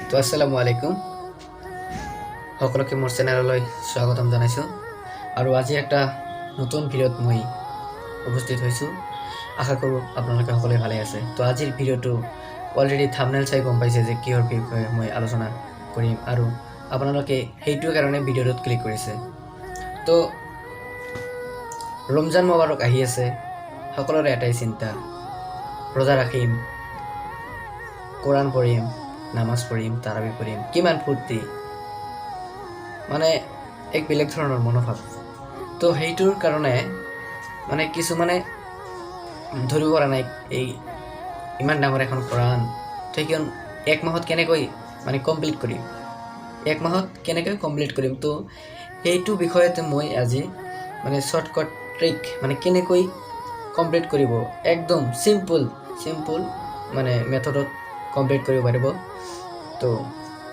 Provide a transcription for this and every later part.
তো আসসালামু আলাইকুম, সকলকে মোৰ চেনেললৈ স্বাগতম জনাইছোঁ। আৰু আজি একটা নতুন ভিডিঅ'ত মই উপস্থিত হৈছোঁ। আশা কৰোঁ আপোনালোকে সকলোৱে ভালে আছে। তো আজিৰ ভিডিঅ'টো অলৰেডি থাম্বনেল চাই গম পাইছে যে কিহৰ বিষয়ে মই আলোচনা কৰিম, আৰু আপোনালোকে সেইটোৰ কাৰণে ভিডিঅ'টোত ক্লিক কৰিছে। তো ৰমজান মোবাৰক আহি আছে, সকলোৰে এটাই চিন্তা, ৰোজা ৰাখিম, কোৰআন পড়িম, নামাজ পড়িম, তাৰাবি পড়িম, কিমান ফূৰ্তি, মানে এক বেলেগ ধৰণৰ মনোভাৱ। তো সেইটোৰ কাৰণে মানে কিছুমানে ধৰিব পৰা নাই এই ইমান ডাঙৰ এখন কোৰআন সেইখন এক মাহত কেনেকৈ মানে কমপ্লিট কৰিম, তো সেইটো বিষয়তে মই আজি মানে শ্বৰ্টকাট ট্ৰিক, মানে কেনেকৈ কমপ্লিট কৰিব, একদম চিম্পল মানে মেথডত কমপ্লিট কৰিব পাৰিব। তো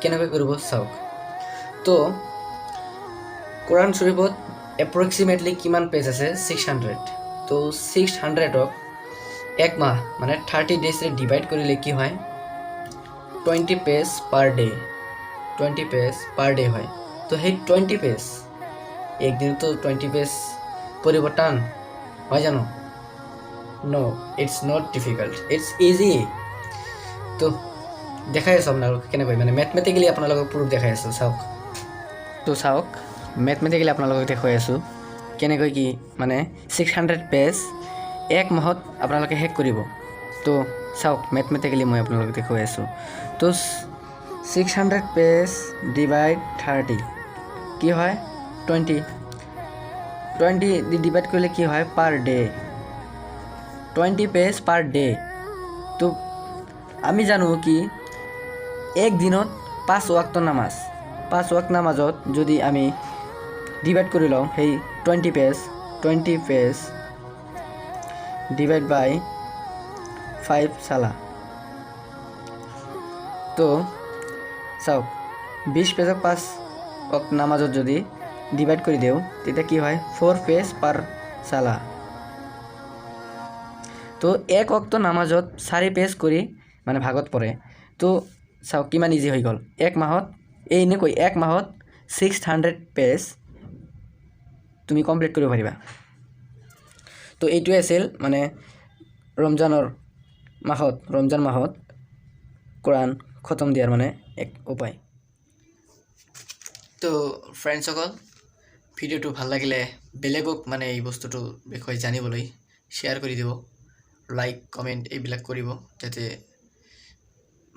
কেনেকৈ কৰিব চাওক। তো কোরআন শরীফত এপ্রক্সিমেটলি কিমান পেজ আছে? 600। তো 600ক এক মাহ মানে 30 ডেজৰে ডিভাইড কৰিলে কি হয়? 20 page per day, 20 page per day হয়। তো সেই 20 পেজ একদিনতো 20 পেজ পঢ়িব টান হয় জানো? No, it's not difficult, it's easy. তো দেখাই আছোঁ আপোনালোকক কেনেকৈ, মানে মেথমেটিকেলি আপোনালোকক প্ৰুফ দেখাই আছোঁ, চাওক। তো চাওক, মেথমেটিকেলি আপোনালোকক দেখুৱাই আছোঁ কেনেকৈ কি মানে 600 পেজ এক মাহত আপোনালোকে শেষ কৰিব। তো চাওক, মেথমেটিকেলি মই আপোনালোকক দেখুৱাই আছোঁ। তো 600 পেজ ডিভাইড 30 কি হয়? 20 দি ডিভাইড কৰিলে কি হয়? Per day, 20 page per day. তো আমি জানো কি এক দিনত 5 ওয়াক্ত নামাজত যদি আমি ডিভাইড কৰি লওঁ সেই 20 পেজ ডিভাইড বাই 5 চালা, তো চাওক 20 পেজক 5 ওয়াক্ত নামাজত যদি ডিভাইড কৰি দিওঁ তেতিয়া কি হয়? 4 পেজ পাৰ চালা। তো এক ওয়াক্ত নামাজত 4 পেজ কৰি মানে ভাগত পৰে। তো চাওক কিমান ইজি হৈ গ'ল। এক মাহত এনেকৈ 600 পেজ তুমি কমপ্লিট কৰিব পাৰিবা। তো এইটোৱে আছিল মানে ৰমজান মাহত কোৰআন খতম দিয়াৰ মানে এক উপায়। তো ফ্ৰেণ্ডসকল, ভিডিঅ'টো ভাল লাগিলে বেলেগক মানে এই বস্তুটোৰ বিষয়ে জানিবলৈ শ্বেয়াৰ কৰি দিব, লাইক কমেণ্ট এইবিলাক কৰিব, যাতে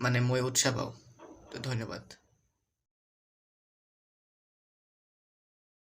মানে মই উৎসাহ পাওঁ। তো ধন্যবাদ।